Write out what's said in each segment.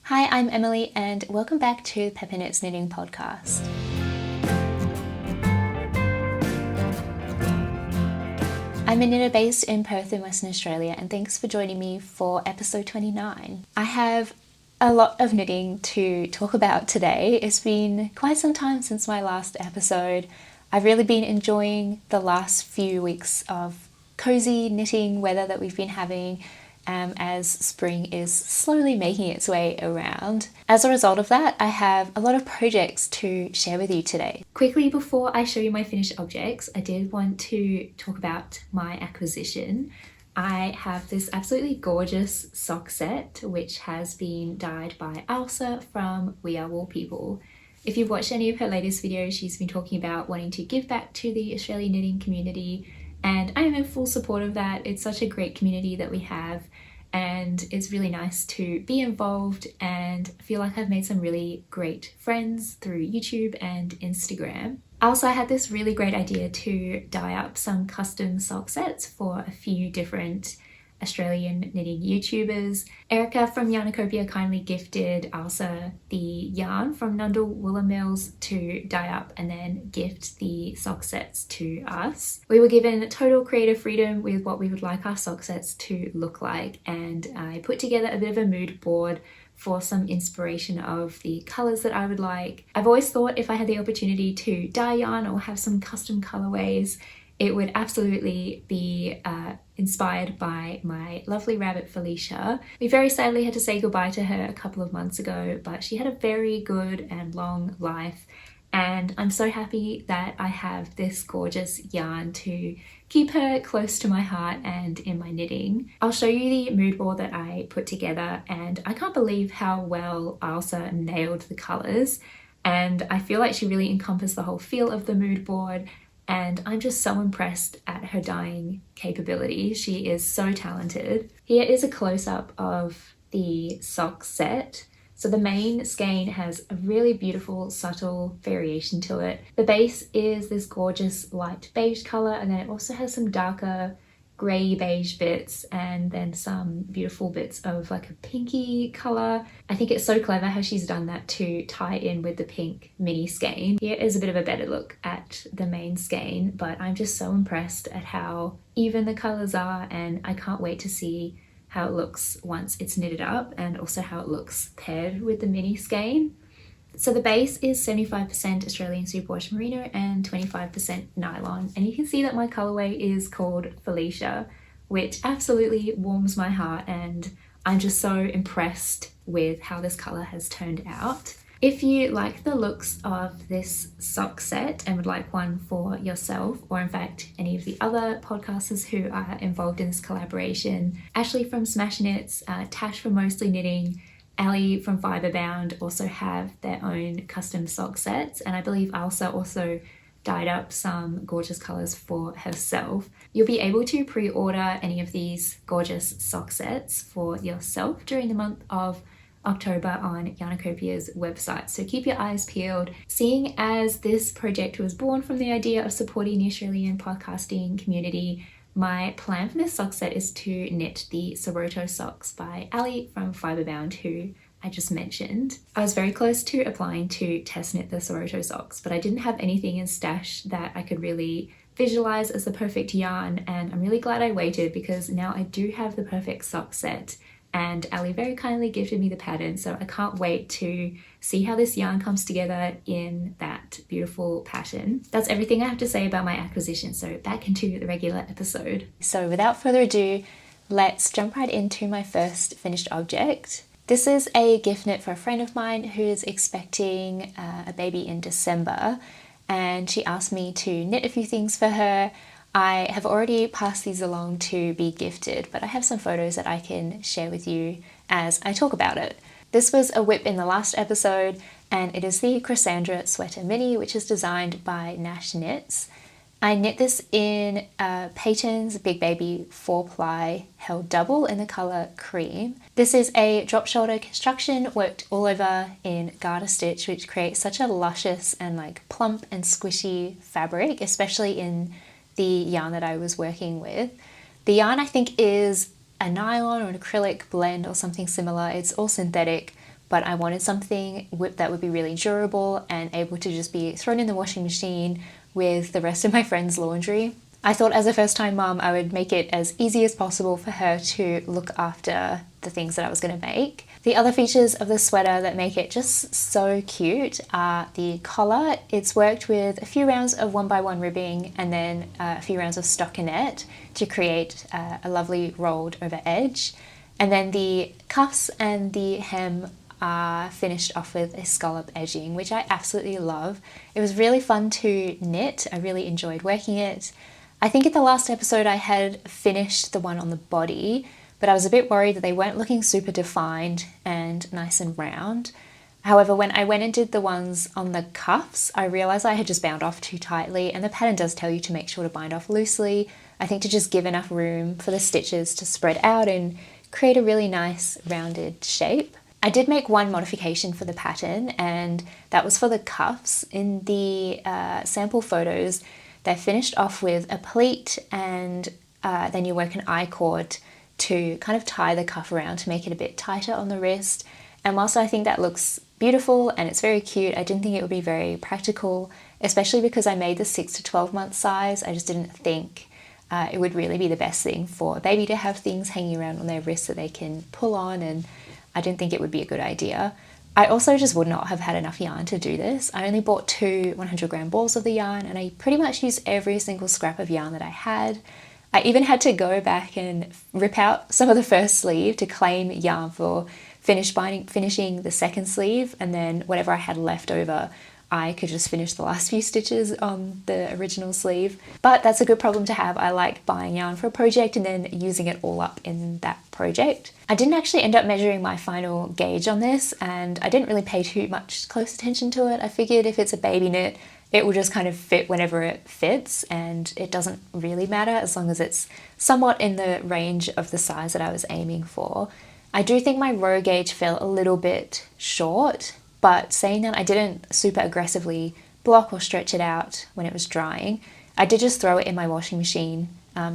Hi, I'm Emily and welcome back to the Pepper Knits Knitting Podcast. I'm a knitter based in Perth in Western Australia and thanks for joining me for episode 29. I have a lot of knitting to talk about today. It's been quite some time since my last episode. I've really been enjoying the last few weeks of cozy knitting weather that we've been having as spring is slowly making its way around. As a result of that, I have a lot of projects to share with you today. Quickly before I show you my finished objects, I did want to talk about my acquisition. I have this absolutely gorgeous sock set which has been dyed by Elsa from We Are Wool People. If you've watched any of her latest videos, she's been talking about wanting to give back to the Australian knitting community, and I am in full support of that. It's such a great community that we have, and it's really nice to be involved and feel like I've made some really great friends through YouTube and Instagram. Also, I had this really great idea to dye up some custom sock sets for a few different Australian knitting YouTubers. Erica from Yarnacopia kindly gifted Elsa the yarn from Nundle Woolen Mills to dye up and then gift the sock sets to us. We were given total creative freedom with what we would like our sock sets to look like, and I put together a bit of a mood board for some inspiration of the colours that I would like. I've always thought if I had the opportunity to dye yarn or have some custom colourways, it would absolutely be inspired by my lovely rabbit Felicia. We very sadly had to say goodbye to her a couple of months ago, but she had a very good and long life, and I'm so happy that I have this gorgeous yarn to keep her close to my heart and in my knitting. I'll show you the mood board that I put together, and I can't believe how well Elsa nailed the colours, and I feel like she really encompassed the whole feel of the mood board. And I'm just so impressed at her dyeing capability. She is so talented. Here is a close-up of the sock set. So the main skein has a really beautiful, subtle variation to it. The base is this gorgeous light beige colour, and then it also has some darker grey beige bits and then some beautiful bits of like a pinky colour. I think it's so clever how she's done that to tie in with the pink mini skein. Here is a bit of a better look at the main skein, but I'm just so impressed at how even the colours are, and I can't wait to see how it looks once it's knitted up and also how it looks paired with the mini skein. So the base is 75% Australian superwash merino and 25% nylon, and you can see that my colourway is called Felicia, which absolutely warms my heart, and I'm just so impressed with how this colour has turned out. If you like the looks of this sock set and would like one for yourself, or in fact any of the other podcasters who are involved in this collaboration, Ashley from Smash Knits, Tash from Mostly Knitting, Ali from Fibre also have their own custom sock sets, and I believe Elsa also dyed up some gorgeous colours for herself. You'll be able to pre-order any of these gorgeous sock sets for yourself during the month of October on Yarnacopia's website, so keep your eyes peeled. Seeing as this project was born from the idea of supporting the Australian podcasting community, my plan for this sock set is to knit the Soroto socks by Ali from Fibrebound, who I just mentioned. I was very close to applying to test knit the Soroto socks, but I didn't have anything in stash that I could really visualize as the perfect yarn, and I'm really glad I waited because now I do have the perfect sock set, and Ali very kindly gifted me the pattern, so I can't wait to see how this yarn comes together in that beautiful pattern. That's everything I have to say about my acquisition, so back into the regular episode. So without further ado, let's jump right into my first finished object. This is a gift knit for a friend of mine who's expecting a baby in December, and she asked me to knit a few things for her. I have already passed these along to be gifted, but I have some photos that I can share with you as I talk about it. This was a whip in the last episode, and it is the Crossandra Sweater Mini, which is designed by Nash Knits. I knit this in Patons Big Baby 4-ply held double in the colour cream. This is a drop shoulder construction worked all over in garter stitch, which creates such a luscious and like plump and squishy fabric, especially in the yarn that I was working with. The yarn I think is a nylon or an acrylic blend or something similar. It's all synthetic, but I wanted something that would be really durable and able to just be thrown in the washing machine with the rest of my friends' laundry. I thought as a first-time mum, I would make it as easy as possible for her to look after the things that I was going to make. The other features of the sweater that make it just so cute are the collar. It's worked with a few rounds of 1x1 ribbing and then a few rounds of stockinette to create a lovely rolled over edge. And then the cuffs and the hem are finished off with a scallop edging, which I absolutely love. It was really fun to knit. I really enjoyed working it. I think in the last episode I had finished the one on the body, but I was a bit worried that they weren't looking super defined and nice and round. However, when I went and did the ones on the cuffs, I realized I had just bound off too tightly, and the pattern does tell you to make sure to bind off loosely. I think to just give enough room for the stitches to spread out and create a really nice rounded shape. I did make one modification for the pattern, and that was for the cuffs. In the sample photos, they're finished off with a pleat, and then you work an I-cord to kind of tie the cuff around to make it a bit tighter on the wrist. And whilst I think that looks beautiful and it's very cute, I didn't think it would be very practical, especially because I made the 6 to 12 month size. I just didn't think it would really be the best thing for a baby to have things hanging around on their wrists that they can pull on, and I didn't think it would be a good idea. I also just would not have had enough yarn to do this. I only bought 2 100-gram balls of the yarn, and I pretty much used every single scrap of yarn that I had. I even had to go back and rip out some of the first sleeve to claim yarn for finishing the second sleeve, and then whatever I had left over, I could just finish the last few stitches on the original sleeve. But that's a good problem to have. I like buying yarn for a project and then using it all up in that project. I didn't actually end up measuring my final gauge on this, and I didn't really pay too much close attention to it. I figured if it's a baby knit, it will just kind of fit whenever it fits, and it doesn't really matter as long as it's somewhat in the range of the size that I was aiming for. I do think my row gauge fell a little bit short, but saying that, I didn't super aggressively block or stretch it out when it was drying. I did just throw it in my washing machine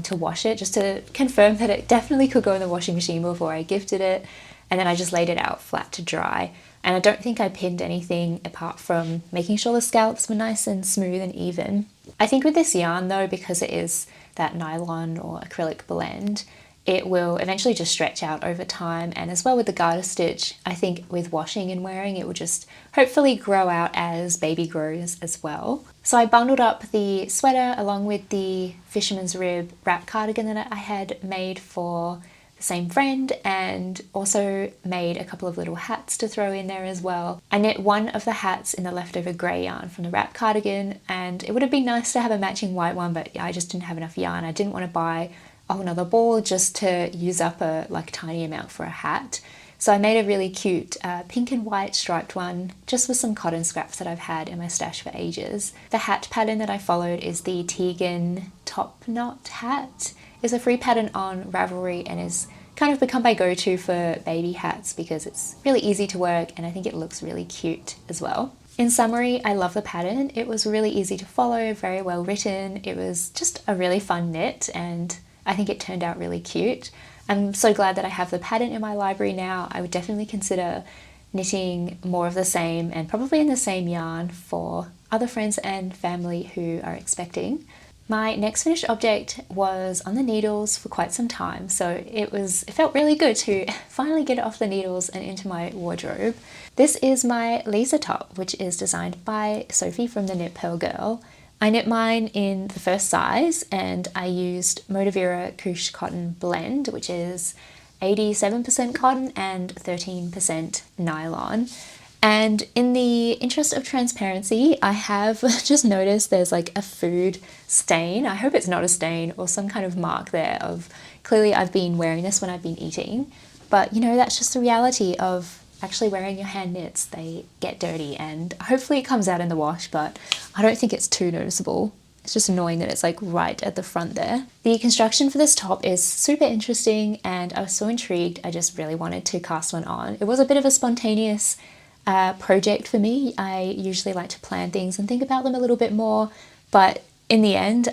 to wash it, just to confirm that it definitely could go in the washing machine before I gifted it, and then I just laid it out flat to dry. And I don't think I pinned anything apart from making sure the scallops were nice and smooth and even. I think with this yarn though, because it is that nylon or acrylic blend, it will eventually just stretch out over time, and as well with the garter stitch, I think with washing and wearing it will just hopefully grow out as baby grows as well. So I bundled up the sweater along with the fisherman's rib wrap cardigan that I had made for the same friend, and also made a couple of little hats to throw in there as well. I knit one of the hats in the leftover grey yarn from the wrap cardigan, and it would have been nice to have a matching white one, but I just didn't have enough yarn. I didn't want to buy another ball just to use up a tiny amount for a hat. So I made a really cute pink and white striped one just with some cotton scraps that I've had in my stash for ages. The hat pattern that I followed is the Teague top knot hat. It's a free pattern on Ravelry and is kind of become my go-to for baby hats because it's really easy to work and I think it looks really cute as well. In summary, I love the pattern. It was really easy to follow, very well written. It was just a really fun knit, and I think it turned out really cute. I'm so glad that I have the pattern in my library now. I would definitely consider knitting more of the same, and probably in the same yarn, for other friends and family who are expecting. My next finished object was on the needles for quite some time, so it felt really good to finally get it off the needles and into my wardrobe. This is my Lise top, which is designed by Sophie from the Knit Purl Girl. I knit mine in the first size, and I used Moda Vera Koosh cotton blend, which is 87% cotton and 13% nylon. And in the interest of transparency, I have just noticed there's like a food stain. I hope it's not a stain or some kind of mark there of clearly I've been wearing this when I've been eating. But you know, that's just the reality of actually wearing your hand knits. They get dirty, and hopefully it comes out in the wash, but I don't think it's too noticeable. It's just annoying that it's like right at the front there. The construction for this top is super interesting, and I was so intrigued. I just really wanted to cast one on. It was a bit of a spontaneous project for me. I usually like to plan things and think about them a little bit more, but in the end,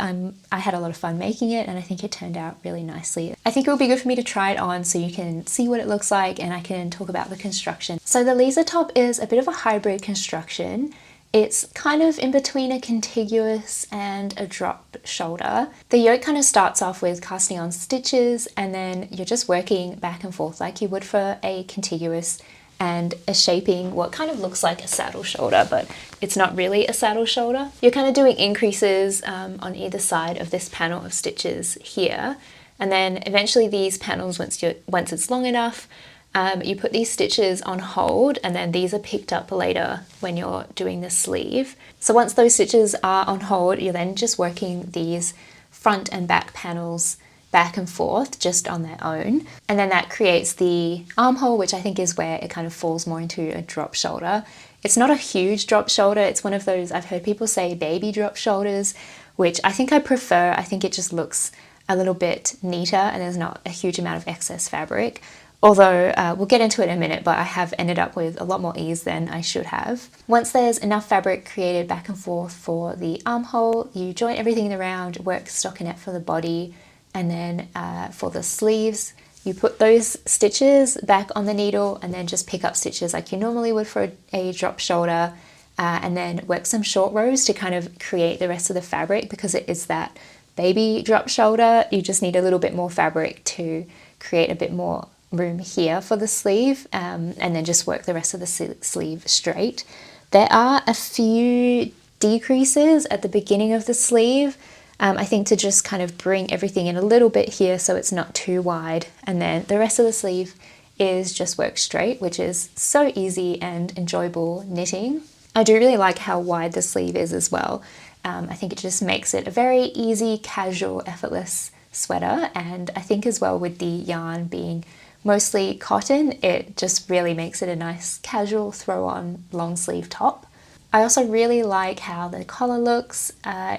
I had a lot of fun making it, and I think it turned out really nicely. I think it would be good for me to try it on so you can see what it looks like and I can talk about the construction. So the Lise top is a bit of a hybrid construction. It's kind of in between a contiguous and a drop shoulder. The yoke kind of starts off with casting on stitches, and then you're just working back and forth like you would for a contiguous, and a shaping what kind of looks like a saddle shoulder, but it's not really a saddle shoulder. You're kind of doing increases on either side of this panel of stitches here, and then eventually these panels, once it's long enough, you put these stitches on hold, and then these are picked up later when you're doing the sleeve. So once those stitches are on hold, you're then just working these front and back panels back and forth just on their own. And then that creates the armhole, which I think is where it kind of falls more into a drop shoulder. It's not a huge drop shoulder. It's one of those, I've heard people say baby drop shoulders, which I think I prefer. I think it just looks a little bit neater and there's not a huge amount of excess fabric. Although we'll get into it in a minute, but I have ended up with a lot more ease than I should have. Once there's enough fabric created back and forth for the armhole, you join everything around, work stockinette for the body, and then for the sleeves, you put those stitches back on the needle and then just pick up stitches like you normally would for a drop shoulder, and then work some short rows to kind of create the rest of the fabric. Because it is that baby drop shoulder, you just need a little bit more fabric to create a bit more room here for the sleeve, and then just work the rest of the sleeve straight. There are a few decreases at the beginning of the sleeve, I think, to just kind of bring everything in a little bit here so it's not too wide, and then the rest of the sleeve is just work straight, which is so easy and enjoyable knitting. I do really like how wide the sleeve is as well. I think it just makes it a very easy, casual, effortless sweater, and I think as well with the yarn being mostly cotton, it just really makes it a nice casual throw on long sleeve top. I also really like how the collar looks.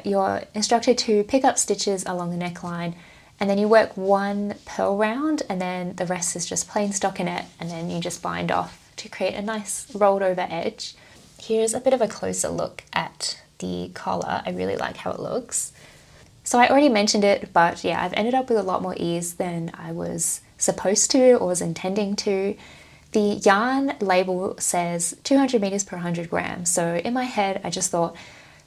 You're instructed to pick up stitches along the neckline, and then you work one purl round, and then the rest is just plain stockinette, and then you just bind off to create a nice rolled over edge. Here's a bit of a closer look at the collar. I really like how it looks. So I already mentioned it, but yeah, I've ended up with a lot more ease than I was supposed to or was intending to. The yarn label says 200 meters per 100 grams. So in my head, I just thought,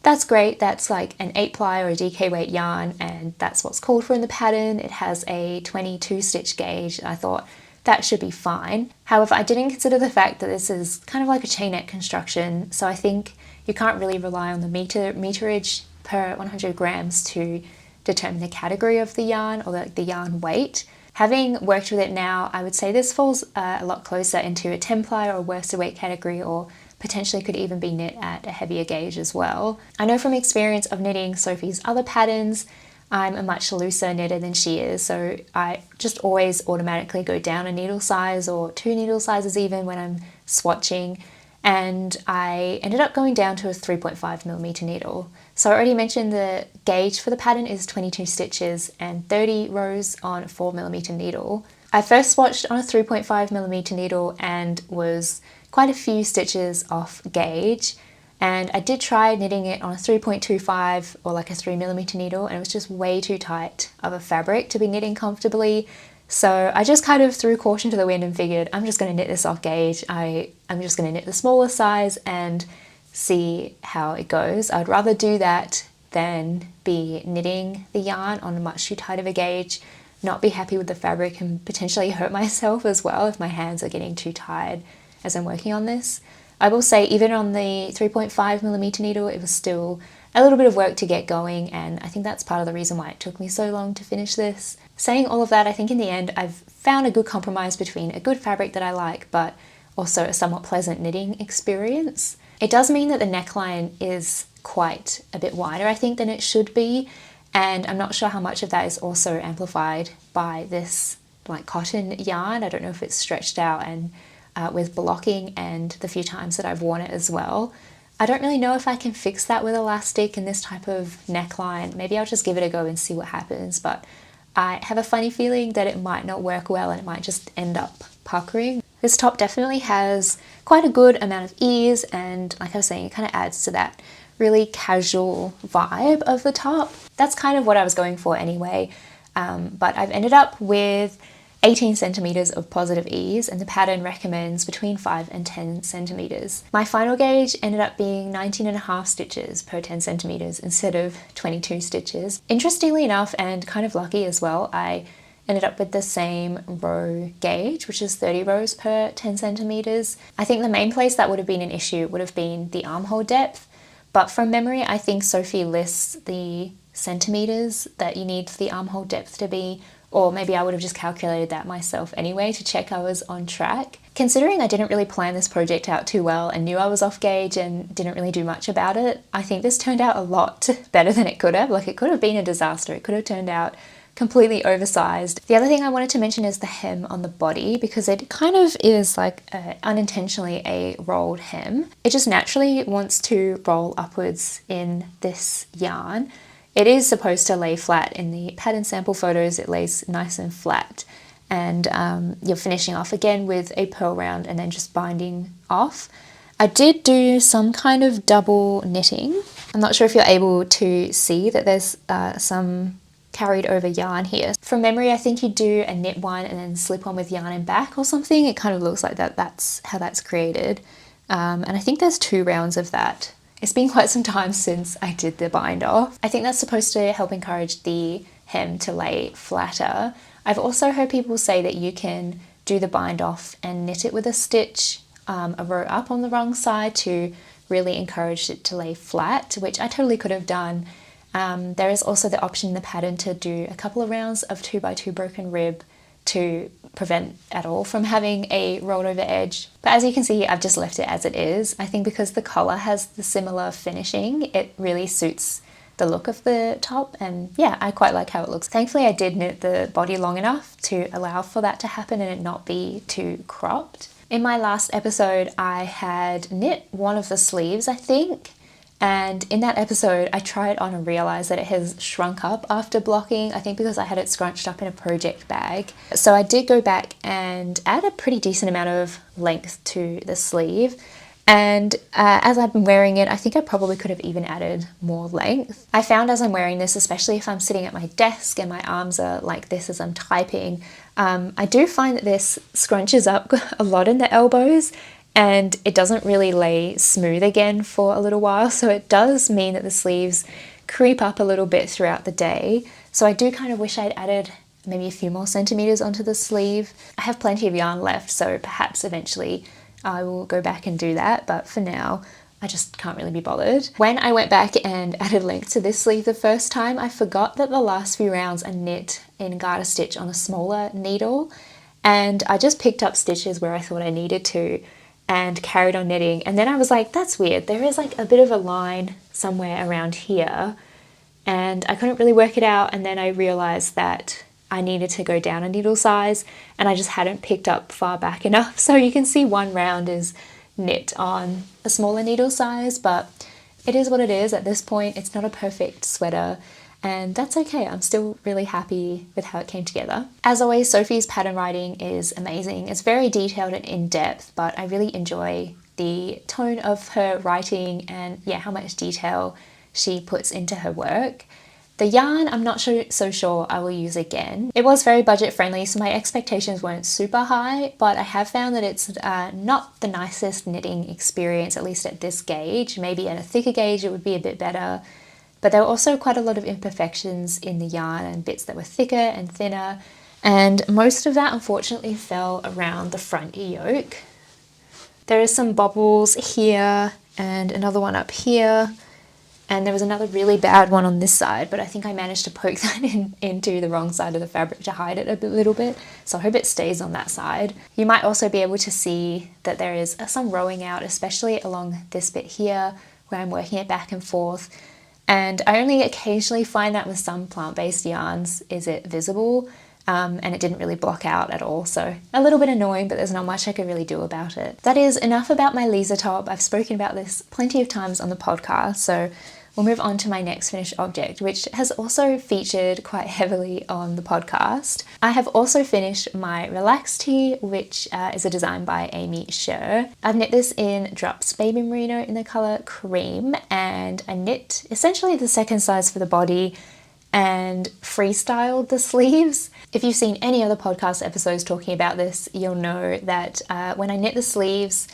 that's great. That's like an 8-ply or a DK weight yarn, and that's what's called for in the pattern. It has a 22 stitch gauge. I thought that should be fine. However, I didn't consider the fact that this is kind of like a chainette construction. So I think you can't really rely on the meterage per 100 grams to determine the category of the yarn or the yarn weight. Having worked with it now, I would say this falls a lot closer into a 10-ply or a worsted weight category, or potentially could even be knit at a heavier gauge as well. I know from experience of knitting Sophie's other patterns, I'm a much looser knitter than she is, so I just always automatically go down a needle size or 2 needle sizes even when I'm swatching, and I ended up going down to a 3.5mm needle. So I already mentioned the gauge for the pattern is 22 stitches and 30 rows on a 4mm needle. I first swatched on a 3.5mm needle and was quite a few stitches off gauge, and I did try knitting it on a 3.25 or like a 3mm needle, and it was just way too tight of a fabric to be knitting comfortably. So I just kind of threw caution to the wind and figured I'm just going to knit this off gauge. I'm just going to knit the smaller size and see how it goes. I'd rather do that than be knitting the yarn on a much too tight of a gauge, not be happy with the fabric, and potentially hurt myself as well if my hands are getting too tired as I'm working on this. I will say even on the 3.5mm needle, it was still a little bit of work to get going, and I think that's part of the reason why it took me so long to finish this. Saying all of that, I think in the end I've found a good compromise between a good fabric that I like but also a somewhat pleasant knitting experience. It does mean that the neckline is quite a bit wider, I think, than it should be, and I'm not sure how much of that is also amplified by this like cotton yarn. I don't know if it's stretched out and with blocking and the few times that I've worn it as well. I don't really know if I can fix that with elastic in this type of neckline. Maybe I'll just give it a go and see what happens, but I have a funny feeling that it might not work well and it might just end up puckering. This top definitely has quite a good amount of ease, and like I was saying, it kind of adds to that really casual vibe of the top. That's kind of what I was going for anyway, but I've ended up with 18 centimeters of positive ease, and the pattern recommends between 5 and 10 centimeters. My final gauge ended up being 19.5 stitches per 10 centimeters instead of 22 stitches. Interestingly enough, and kind of lucky as well, I ended up with the same row gauge, which is 30 rows per 10 centimeters. I think the main place that would have been an issue would have been the armhole depth, but from memory, I think Sophie lists the centimeters that you need the armhole depth to be, or maybe I would have just calculated that myself anyway to check I was on track. Considering I didn't really plan this project out too well and knew I was off gauge and didn't really do much about it, I think this turned out a lot better than it could have. Like, it could have been a disaster. It could have turned out completely oversized. The other thing I wanted to mention is the hem on the body, because it kind of is like unintentionally a rolled hem. It just naturally wants to roll upwards in this yarn. It is supposed to lay flat. In the pattern sample photos, it lays nice and flat, and you're finishing off again with a purl round and then just binding off. I did do some kind of double knitting. I'm not sure if you're able to see that there's some carried over yarn here. From memory, I think you do a knit one and then slip one with yarn and back or something. It kind of looks like that. That's how that's created. And I think there's 2 rounds of that. It's been quite some time since I did the bind off. I think that's supposed to help encourage the hem to lay flatter. I've also heard people say that you can do the bind off and knit it with a stitch a row up on the wrong side to really encourage it to lay flat, which I totally could have done. There is also the option in the pattern to do a couple of rounds of 2x2 broken rib to prevent at all from having a rolled over edge. But as you can see, I've just left it as it is. I think because the collar has the similar finishing, it really suits the look of the top, and yeah, I quite like how it looks. Thankfully, I did knit the body long enough to allow for that to happen and it not be too cropped. In my last episode, I had knit one of the sleeves, I think, and in that episode, I tried on and realized that it has shrunk up after blocking, I think because I had it scrunched up in a project bag. So I did go back and add a pretty decent amount of length to the sleeve. And as I've been wearing it, I think I probably could have even added more length. I found as I'm wearing this, especially if I'm sitting at my desk and my arms are like this as I'm typing, I do find that this scrunches up a lot in the elbows, and it doesn't really lay smooth again for a little while. So it does mean that the sleeves creep up a little bit throughout the day. So I do kind of wish I'd added maybe a few more centimeters onto the sleeve. I have plenty of yarn left, so perhaps eventually I will go back and do that. But for now, I just can't really be bothered. When I went back and added length to this sleeve the first time, I forgot that the last few rounds are knit in garter stitch on a smaller needle. And I just picked up stitches where I thought I needed to and carried on knitting, and then I was like, that's weird, there is like a bit of a line somewhere around here, and I couldn't really work it out, and then I realized that I needed to go down a needle size and I just hadn't picked up far back enough. So you can see one round is knit on a smaller needle size, but it is what it is at this point. It's not a perfect sweater, and that's okay. I'm still really happy with how it came together. As always, Sophie's pattern writing is amazing. It's very detailed and in-depth, but I really enjoy the tone of her writing and yeah, how much detail she puts into her work. The yarn, I'm not so sure I will use again. It was very budget friendly, so my expectations weren't super high, but I have found that it's not the nicest knitting experience, at least at this gauge. Maybe at a thicker gauge it would be a bit better. But there were also quite a lot of imperfections in the yarn and bits that were thicker and thinner, and most of that unfortunately fell around the front yoke. There is some bobbles here and another one up here, and there was another really bad one on this side, but I think I managed to poke that into the wrong side of the fabric to hide it a little bit, so I hope it stays on that side. You might also be able to see that there is some rowing out, especially along this bit here where I'm working it back and forth. And I only occasionally find that with some plant-based yarns is it visible, and it didn't really block out at all, so a little bit annoying, but there's not much I could really do about it. That is enough about my Lise top. I've spoken about this plenty of times on the podcast, so we'll move on to my next finished object, which has also featured quite heavily on the podcast. I have also finished my Relax Tee, which is a design by Aimee Sher. I've knit this in Drops Baby Merino in the colour Cream, and I knit essentially the second size for the body and freestyled the sleeves. If you've seen any other podcast episodes talking about this, you'll know that when I knit the sleeves,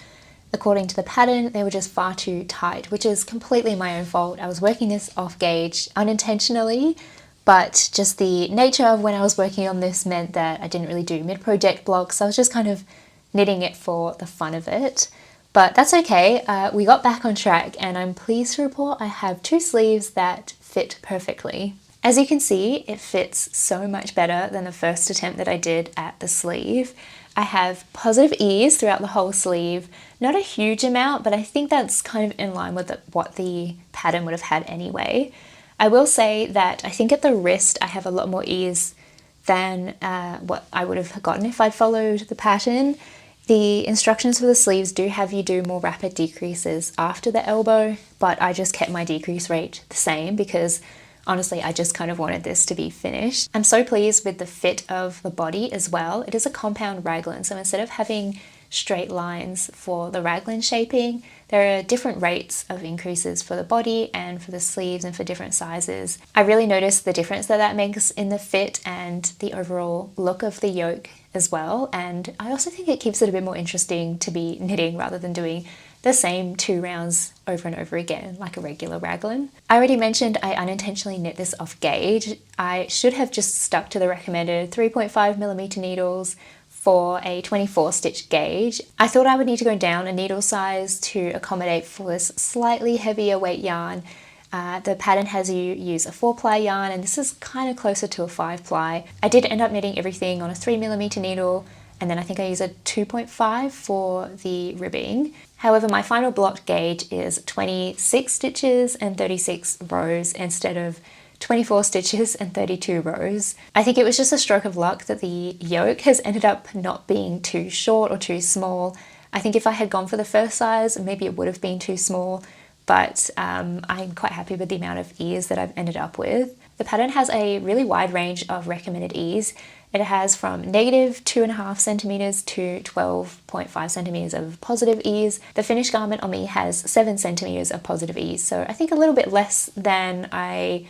according to the pattern, they were just far too tight, which is completely my own fault. I was working this off gauge unintentionally, but just the nature of when I was working on this meant that I didn't really do mid-project blocks, so I was just kind of knitting it for the fun of it. But that's okay, we got back on track, and I'm pleased to report I have 2 sleeves that fit perfectly. As you can see, it fits so much better than the first attempt that I did at the sleeve. I have positive ease throughout the whole sleeve, not a huge amount, but I think that's kind of in line with what the pattern would have had anyway. I will say that I think at the wrist I have a lot more ease than what I would have gotten if I'd followed the pattern. The instructions for the sleeves do have you do more rapid decreases after the elbow, but I just kept my decrease rate the same because honestly, I just kind of wanted this to be finished. I'm so pleased with the fit of the body as well. It is a compound raglan, so instead of having straight lines for the raglan shaping, there are different rates of increases for the body and for the sleeves and for different sizes. I really noticed the difference that makes in the fit and the overall look of the yoke as well, and I also think it keeps it a bit more interesting to be knitting rather than doing the same 2 rounds over and over again like a regular raglan. I already mentioned I unintentionally knit this off gauge. I should have just stuck to the recommended 3.5mm needles for a 24 stitch gauge. I thought I would need to go down a needle size to accommodate for this slightly heavier weight yarn. The pattern has you use a 4-ply yarn, and this is kind of closer to a 5-ply. I did end up knitting everything on a 3mm needle, and then I think I use a 2.5 for the ribbing. However, my final blocked gauge is 26 stitches and 36 rows instead of 24 stitches and 32 rows. I think it was just a stroke of luck that the yoke has ended up not being too short or too small. I think if I had gone for the first size, maybe it would have been too small, but I'm quite happy with the amount of ease that I've ended up with. The pattern has a really wide range of recommended ease. It has from -2.5 centimeters to 12.5 centimeters of positive ease. The finished garment on me has 7 centimeters of positive ease, so I think a little bit less than I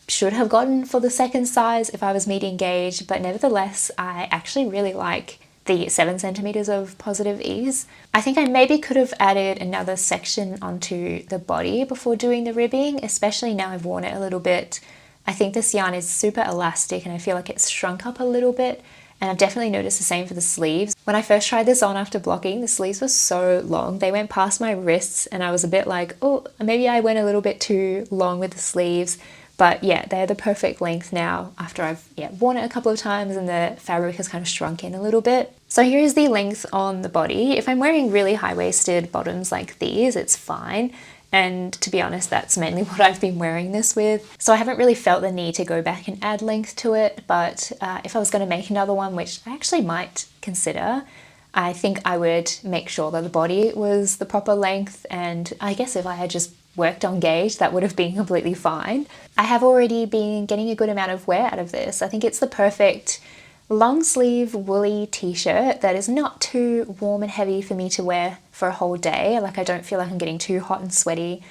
should have gotten for the second size if I was medium gauge, but nevertheless, I actually really like the 7 centimeters of positive ease. I think I maybe could have added another section onto the body before doing the ribbing, especially now I've worn it a little bit. I think this yarn is super elastic and I feel like it's shrunk up a little bit, and I've definitely noticed the same for the sleeves. When I first tried this on after blocking, the sleeves were so long. They went past my wrists and I was a bit like, oh, maybe I went a little bit too long with the sleeves. But yeah, they're the perfect length now after I've worn it a couple of times and the fabric has kind of shrunk in a little bit. So here's the length on the body. If I'm wearing really high-waisted bottoms like these, it's fine. And to be honest, that's mainly what I've been wearing this with. So I haven't really felt the need to go back and add length to it, but if I was going to make another one, which I actually might consider, I think I would make sure that the body was the proper length, and I guess if I had just worked on gauge, that would have been completely fine. I have already been getting a good amount of wear out of this. I think it's the perfect long sleeve woolly t-shirt that is not too warm and heavy for me to wear for a whole day. Like, I don't feel like I'm getting too hot and sweaty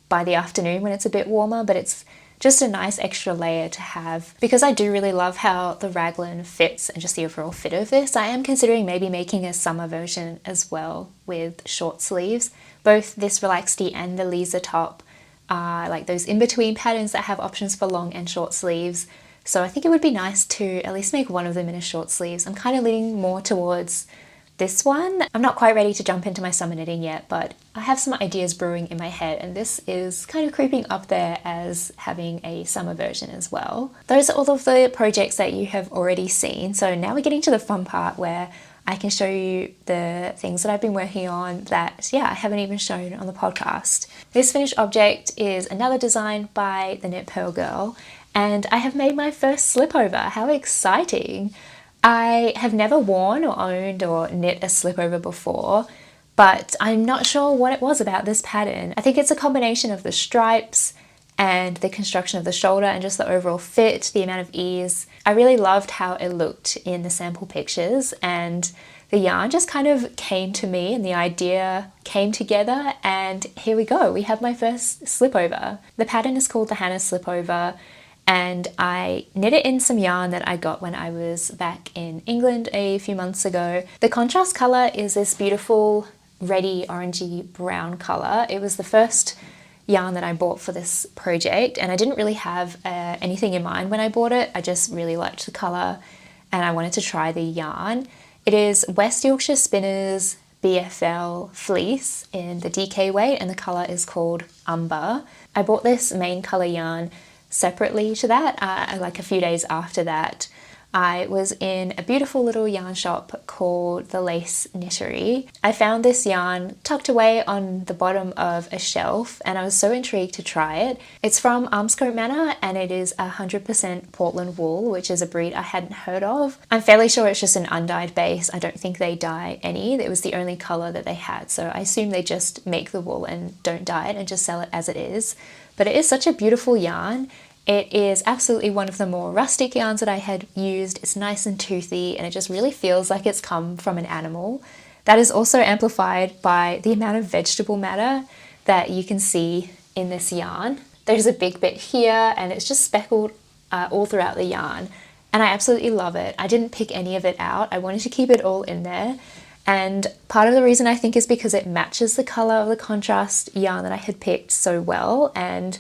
by the afternoon when it's a bit warmer, but it's just a nice extra layer to have. Because I do really love how the raglan fits and just the overall fit of this, I am considering maybe making a summer version as well with short sleeves. Both this Relax Tee and the Lise top are like those in-between patterns that have options for long and short sleeves. So I think it would be nice to at least make one of them in a short sleeves. I'm kind of leaning more towards this one. I'm not quite ready to jump into my summer knitting yet, but I have some ideas brewing in my head, and this is kind of creeping up there as having a summer version as well. Those are all of the projects that you have already seen. So now we're getting to the fun part where I can show you the things that I've been working on that, I haven't even shown on the podcast. This finished object is another design by the Knit Purl girl, and I have made my first slipover. How exciting! I have never worn or owned or knit a slipover before, but I'm not sure what it was about this pattern. I think it's a combination of the stripes and the construction of the shoulder and just the overall fit, the amount of ease. I really loved how it looked in the sample pictures, and the yarn just kind of came to me and the idea came together, and here we go. We have my first slipover. The pattern is called the Hannah Slipover, and I knit it in some yarn that I got when I was back in England a few months ago. The contrast colour is this beautiful reddy orangey brown colour. It was the first yarn that I bought for this project, and I didn't really have anything in mind when I bought it. I just really liked the colour and I wanted to try the yarn. It is West Yorkshire Spinners BFL Fleece in the DK weight, and the colour is called Umber. I bought this main colour yarn separately to that, like a few days after that. I was in a beautiful little yarn shop called the Lace Knittery. I found this yarn tucked away on the bottom of a shelf, and I was so intrigued to try it. It's from Armscote Manor, and it is 100% Portland wool, which is a breed I hadn't heard of. I'm fairly sure it's just an undyed base. I don't think they dye any. It was the only colour that they had, so I assume they just make the wool and don't dye it and just sell it as it is. But it is such a beautiful yarn. It is absolutely one of the more rustic yarns that I had used. It's nice and toothy, and it just really feels like it's come from an animal. That is also amplified by the amount of vegetable matter that you can see in this yarn. There's a big bit here, and it's just speckled all throughout the yarn, and I absolutely love it. I didn't pick any of it out. I wanted to keep it all in there, and part of the reason I think is because it matches the colour of the contrast yarn that I had picked so well, and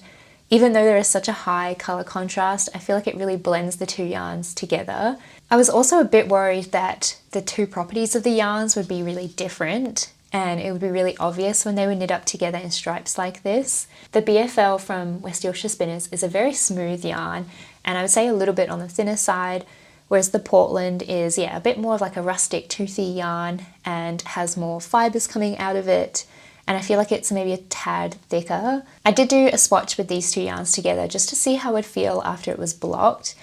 even though there is such a high colour contrast, I feel like it really blends the two yarns together. I was also a bit worried that the two properties of the yarns would be really different, and it would be really obvious when they were knit up together in stripes like this. The BFL from West Yorkshire Spinners is a very smooth yarn, and I would say a little bit on the thinner side, whereas the Portland is, a bit more of like a rustic toothy yarn and has more fibres coming out of it. And I feel like it's maybe a tad thicker. I did do a swatch with these two yarns together just to see how it would feel after it was blocked.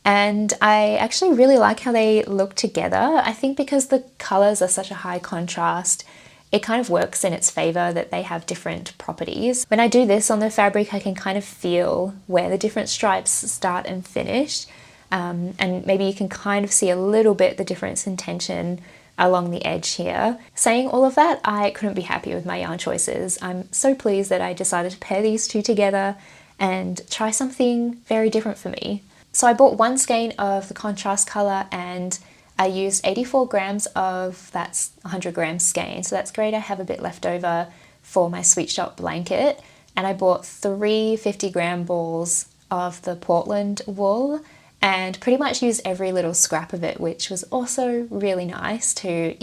And I actually really like how they look together. I think because the colours are such a high contrast, it kind of works in its favour that they have different properties. When I do this on the fabric, I can kind of feel where the different stripes start and finish. And maybe you can kind of see a little bit the difference in tension along the edge here. Saying all of that, I couldn't be happy with my yarn choices. I'm so pleased that I decided to pair these two together and try something very different for me. So I bought one skein of the contrast colour, and I used 84 grams of that 100 gram skein, so that's great. I have a bit left over for my sweet shop blanket, and I bought 3 50-gram balls of the Portland wool and pretty much used every little scrap of it, which was also really nice to,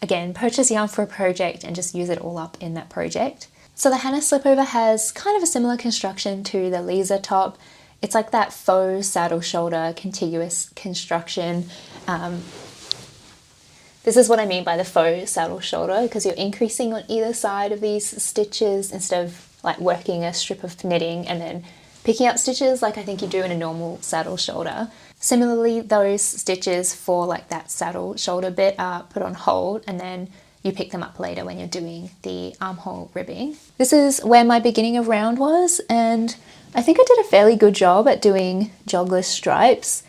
again, purchase yarn for a project and just use it all up in that project. So the Hannah Slipover has kind of a similar construction to the Lise top. It's like that faux saddle shoulder contiguous construction. This is what I mean by the faux saddle shoulder, because you're increasing on either side of these stitches instead of like working a strip of knitting and then picking up stitches like I think you do in a normal saddle shoulder. Similarly, those stitches for like that saddle shoulder bit are put on hold, and then you pick them up later when you're doing the armhole ribbing. This is where my beginning of round was, and I think I did a fairly good job at doing jogless stripes.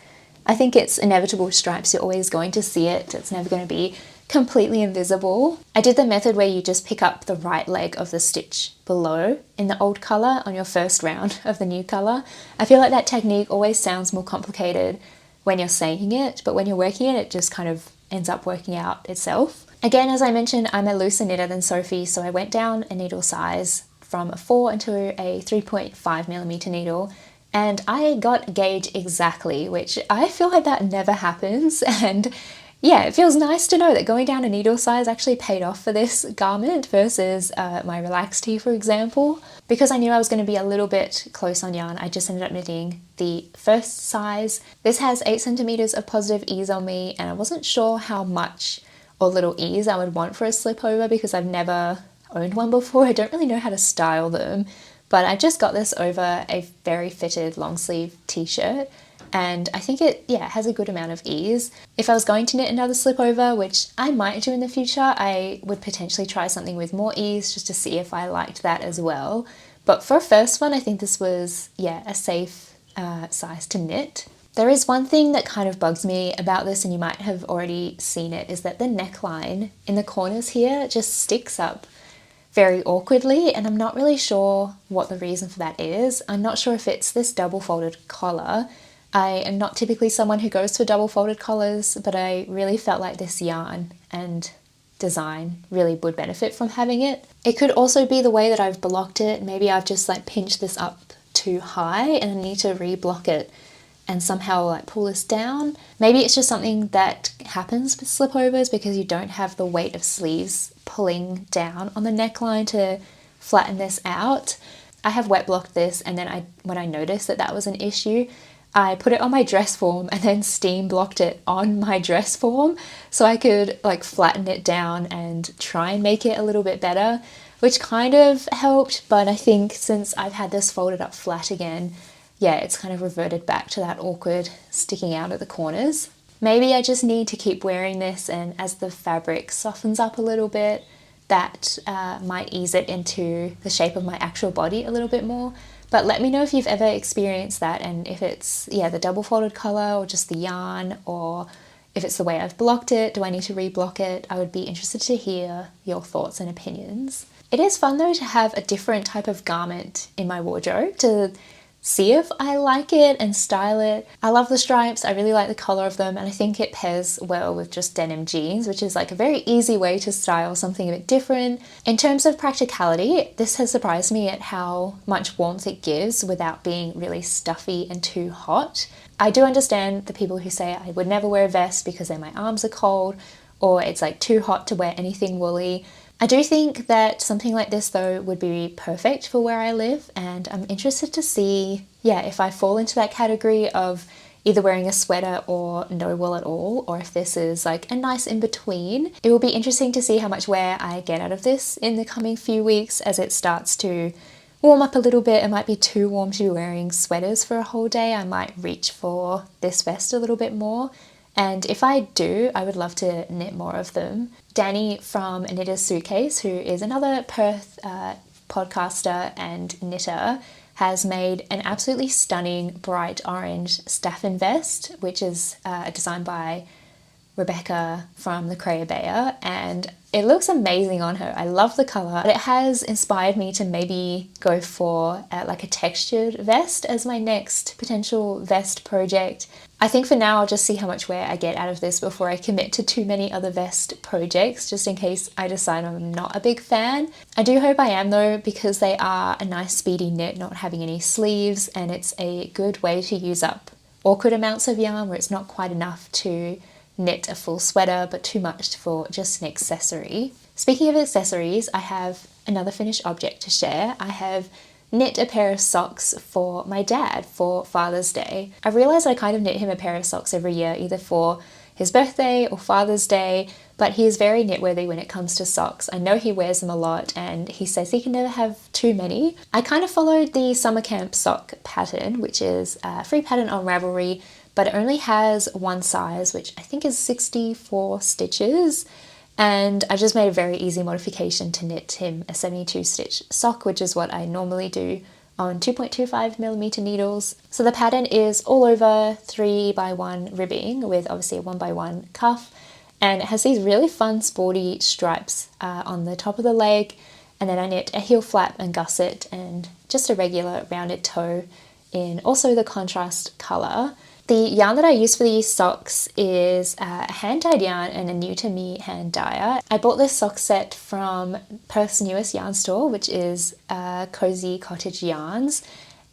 I think it's inevitable with stripes, you're always going to see it. It's never going to be completely invisible. I did the method where you just pick up the right leg of the stitch below in the old colour on your first round of the new colour. I feel like that technique always sounds more complicated when you're saying it, but when you're working it, it just kind of ends up working out itself. Again, as I mentioned, I'm a looser knitter than Sophie, so I went down a needle size from a 4 into a 3.5mm needle, and I got gauge exactly, which I feel like that never happens, and yeah, it feels nice to know that going down a needle size actually paid off for this garment versus my relaxed tee, for example. Because I knew I was going to be a little bit close on yarn, I just ended up knitting the first size. This has 8 centimeters of positive ease on me, and I wasn't sure how much or little ease I would want for a slipover because I've never owned one before. I don't really know how to style them, but I just got this over a very fitted long sleeve t-shirt. and I think it has a good amount of ease. If I was going to knit another slipover, which I might do in the future, I would potentially try something with more ease just to see if I liked that as well. But for a first one, I think this was a safe size to knit. There is one thing that kind of bugs me about this, and you might have already seen it, is that the neckline in the corners here just sticks up very awkwardly, and I'm not really sure what the reason for that is. I'm not sure if it's this double folded collar. I am not typically someone who goes for double folded collars, but I really felt like this yarn and design really would benefit from having it. It could also be the way that I've blocked it. Maybe I've just like pinched this up too high and I need to reblock it and somehow like pull this down. Maybe it's just something that happens with slipovers because you don't have the weight of sleeves pulling down on the neckline to flatten this out. I have wet blocked this, and then when I noticed that that was an issue, I put it on my dress form and then steam blocked it on my dress form so I could like flatten it down and try and make it a little bit better, which kind of helped. But I think since I've had this folded up flat again, it's kind of reverted back to that awkward sticking out at the corners. Maybe I just need to keep wearing this, and as the fabric softens up a little bit, that might ease it into the shape of my actual body a little bit more. But let me know if you've ever experienced that, and if it's the double folded color or just the yarn, or if it's the way I've blocked it. Do I need to reblock it? I would be interested to hear your thoughts and opinions. It is fun though to have a different type of garment in my wardrobe to see if I like it and style it. I love the stripes, I really like the color of them, and I think it pairs well with just denim jeans, which is like a very easy way to style something a bit different. In terms of practicality, this has surprised me at how much warmth it gives without being really stuffy and too hot. I do understand the people who say I would never wear a vest because then my arms are cold, or it's like too hot to wear anything woolly. I do think that something like this though would be perfect for where I live, and I'm interested to see if I fall into that category of either wearing a sweater or no wool at all, or if this is like a nice in between. It will be interesting to see how much wear I get out of this in the coming few weeks as it starts to warm up a little bit. It might be too warm to be wearing sweaters for a whole day. I might reach for this vest a little bit more. And if I do, I would love to knit more of them. Danny from A Knitter's Suitcase, who is another Perth podcaster and knitter, has made an absolutely stunning bright orange staffin vest, which is designed by Rebecca from the Creabear, and it looks amazing on her. I love the colour, but it has inspired me to maybe go for like a textured vest as my next potential vest project. I think for now I'll just see how much wear I get out of this before I commit to too many other vest projects, just in case I decide I'm not a big fan. I do hope I am though, because they are a nice speedy knit, not having any sleeves, and it's a good way to use up awkward amounts of yarn where it's not quite enough to knit a full sweater but too much for just an accessory. Speaking of accessories, I have another finished object to share. I have knit a pair of socks for my dad for Father's Day. I realised I kind of knit him a pair of socks every year, either for his birthday or Father's Day, but he is very knitworthy when it comes to socks. I know he wears them a lot and he says he can never have too many. I kind of followed the summer camp sock pattern, which is a free pattern on Ravelry, but it only has one size, which I think is 64 stitches. And I just made a very easy modification to knit him a 72 stitch sock, which is what I normally do on 2.25mm needles. So the pattern is all over 3x1 ribbing with obviously a 1x1 cuff, and it has these really fun sporty stripes on the top of the leg, and then I knit a heel flap and gusset and just a regular rounded toe in also the contrast colour. The yarn that I use for these socks is a hand-dyed yarn and a new-to-me hand dyer. I bought this sock set from Perth's newest yarn store, which is Cozy Cottage Yarns,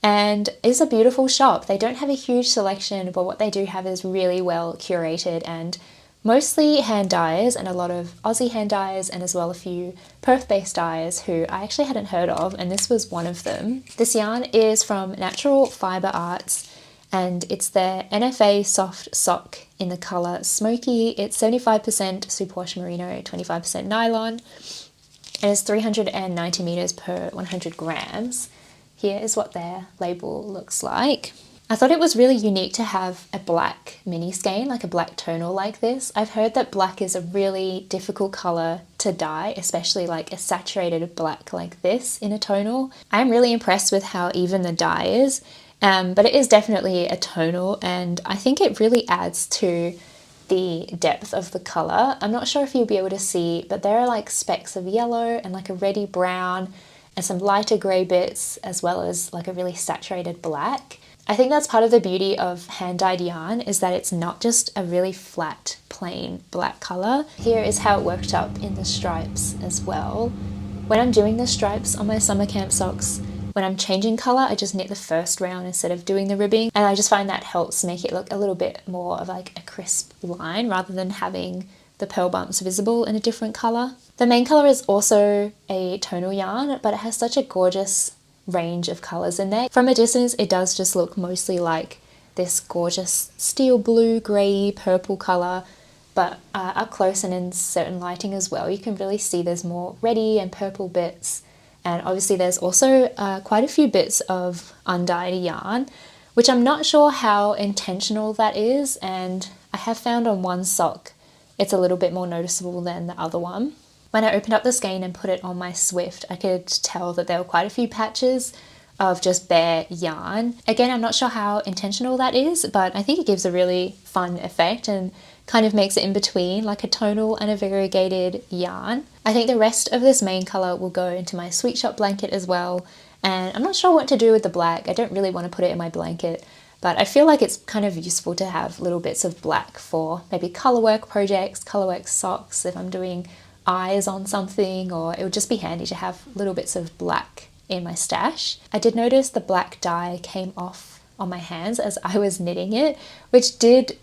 and it's a beautiful shop. They don't have a huge selection, but what they do have is really well curated and mostly hand dyers, and a lot of Aussie hand dyers, and as well a few Perth-based dyers who I actually hadn't heard of, and this was one of them. This yarn is from Natural Fibre Arts, and it's their NFA soft sock in the colour Smokey. It's 75% superwash merino, 25% nylon, and it's 390 meters per 100 grams. Here is what their label looks like. I thought it was really unique to have a black mini skein, like a black tonal like this. I've heard that black is a really difficult colour to dye, especially like a saturated black like this in a tonal. I'm really impressed with how even the dye is, but it is definitely a tonal, and I think it really adds to the depth of the colour. I'm not sure if you'll be able to see, but there are like specks of yellow and like a reddy brown and some lighter grey bits, as well as like a really saturated black. I think that's part of the beauty of hand-dyed yarn, is that it's not just a really flat, plain black colour. Here is how it worked up in the stripes as well. When I'm doing the stripes on my summer camp socks, when I'm changing colour, I just knit the first round instead of doing the ribbing, and I just find that helps make it look a little bit more of like a crisp line rather than having the purl bumps visible in a different colour. The main colour is also a tonal yarn, but it has such a gorgeous range of colours in there. From a distance, it does just look mostly like this gorgeous steel blue, grey, purple colour, but up close and in certain lighting as well, you can really see there's more reddy and purple bits. And obviously there's also quite a few bits of undyed yarn, which I'm not sure how intentional that is, and I have found on one sock it's a little bit more noticeable than the other one. When I opened up the skein and put it on my Swift, I could tell that there were quite a few patches of just bare yarn. Again, I'm not sure how intentional that is, but I think it gives a really fun effect and kind of makes it in between like a tonal and a variegated yarn. I think the rest of this main colour will go into my Sweet Shop blanket as well, and I'm not sure what to do with the black. I don't really want to put it in my blanket, but I feel like it's kind of useful to have little bits of black for maybe colourwork projects, colourwork socks, if I'm doing eyes on something, or it would just be handy to have little bits of black in my stash. I did notice the black dye came off on my hands as I was knitting it, which did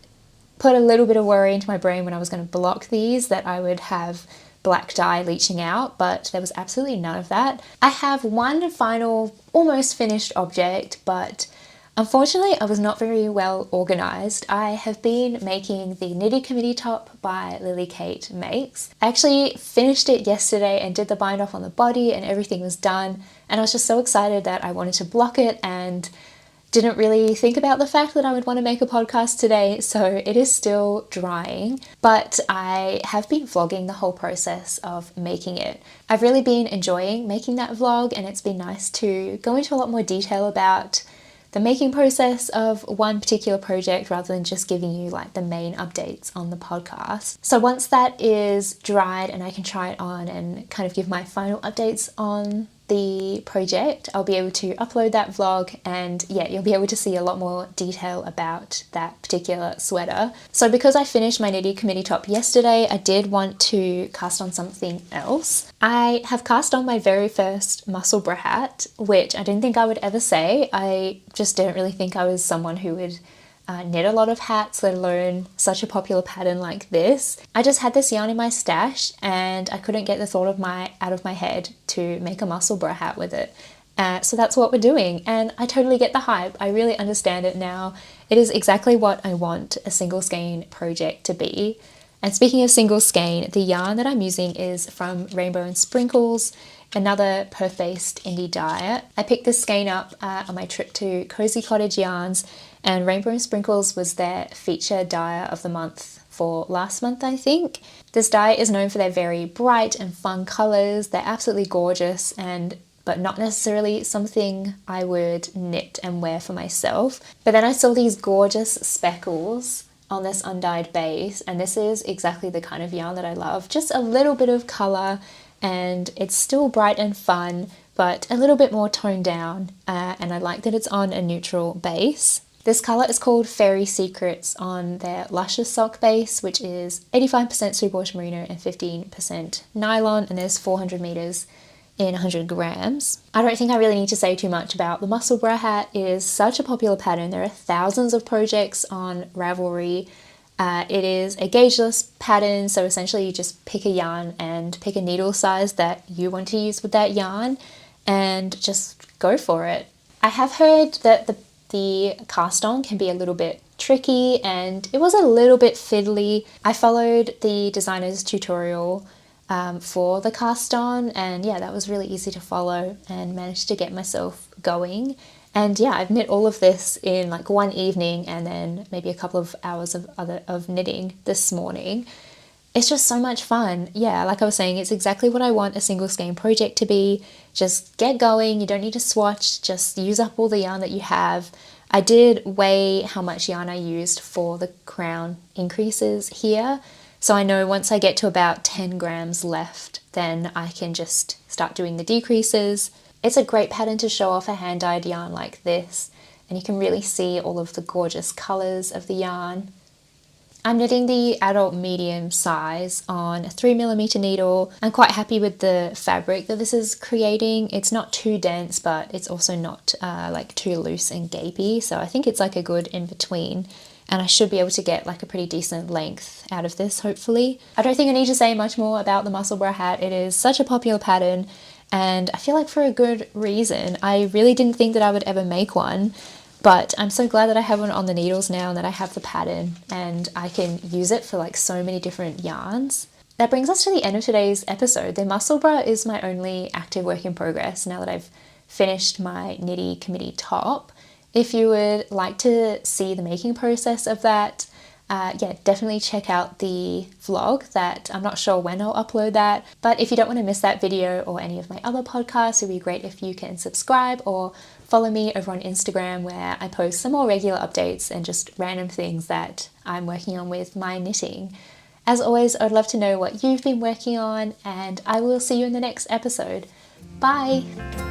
put a little bit of worry into my brain when I was going to block these, that I would have black dye leaching out, but there was absolutely none of that. I have one final almost finished object, but unfortunately I was not very well organised. I have been making the Knitty Committee top by Lily Kate Makes. I actually finished it yesterday and did the bind off on the body and everything was done, and I was just so excited that I wanted to block it and didn't really think about the fact that I would want to make a podcast today, so it is still drying, but I have been vlogging the whole process of making it. I've really been enjoying making that vlog, and it's been nice to go into a lot more detail about the making process of one particular project rather than just giving you like the main updates on the podcast. So once that is dried and I can try it on and kind of give my final updates on the project, I'll be able to upload that vlog, and yeah, you'll be able to see a lot more detail about that particular sweater. So because I finished my Knitty Committee top yesterday, I did want to cast on something else. I have cast on my very first Musselburgh hat, which I didn't think I would ever say. I just didn't really think I was someone who would knit a lot of hats, let alone such a popular pattern like this. I just had this yarn in my stash and I couldn't get the thought out of my head to make a Musselburgh hat with it. So that's what we're doing, and I totally get the hype. I really understand it now. It is exactly what I want a single skein project to be. And speaking of single skein, the yarn that I'm using is from Rainbow and Sprinkles, another Perth-based indie dyer. I picked this skein up on my trip to Cozy Cottage Yarns, and Rainbow and Sprinkles was their feature dyer of the month for last month, I think. This dye is known for their very bright and fun colours. They're absolutely gorgeous, but not necessarily something I would knit and wear for myself. But then I saw these gorgeous speckles on this undyed base, and this is exactly the kind of yarn that I love. Just a little bit of colour, and it's still bright and fun, but a little bit more toned down, and I like that it's on a neutral base. This colour is called Faerie Secrets on their Luscious sock base, which is 85% superwash merino and 15% nylon, and there's 400 metres in 100 grams. I don't think I really need to say too much about the Musselburgh hat. It is such a popular pattern. There are thousands of projects on Ravelry. It is a gaugeless pattern, so essentially you just pick a yarn and pick a needle size that you want to use with that yarn and just go for it. I have heard that the cast on can be a little bit tricky, and it was a little bit fiddly. I followed the designer's tutorial for the cast on, and yeah, that was really easy to follow and managed to get myself going. And yeah, I've knit all of this in like one evening and then maybe a couple of hours of knitting this morning. It's just so much fun. Yeah, like I was saying, it's exactly what I want a single skein project to be. Just get going, you don't need to swatch, just use up all the yarn that you have. I did weigh how much yarn I used for the crown increases here, so I know once I get to about 10 grams left, then I can just start doing the decreases. It's a great pattern to show off a hand-dyed yarn like this, and you can really see all of the gorgeous colours of the yarn. I'm knitting the adult medium size on a 3mm needle. I'm quite happy with the fabric that this is creating. It's not too dense, but it's also not like too loose and gapey, so I think it's like a good in between, and I should be able to get like a pretty decent length out of this, hopefully. I don't think I need to say much more about the Musselburgh hat. It is such a popular pattern, and I feel like for a good reason. I really didn't think that I would ever make one, but I'm so glad that I have one on the needles now and that I have the pattern and I can use it for like so many different yarns. That brings us to the end of today's episode. The Musselburgh is my only active work in progress now that I've finished my Knitty committee top. If you would like to see the making process of that, yeah, definitely check out the vlog that I'm not sure when I'll upload that. But if you don't want to miss that video or any of my other podcasts, it would be great if you can subscribe or follow me over on Instagram, where I post some more regular updates and just random things that I'm working on with my knitting. As always, I'd love to know what you've been working on, and I will see you in the next episode. Bye!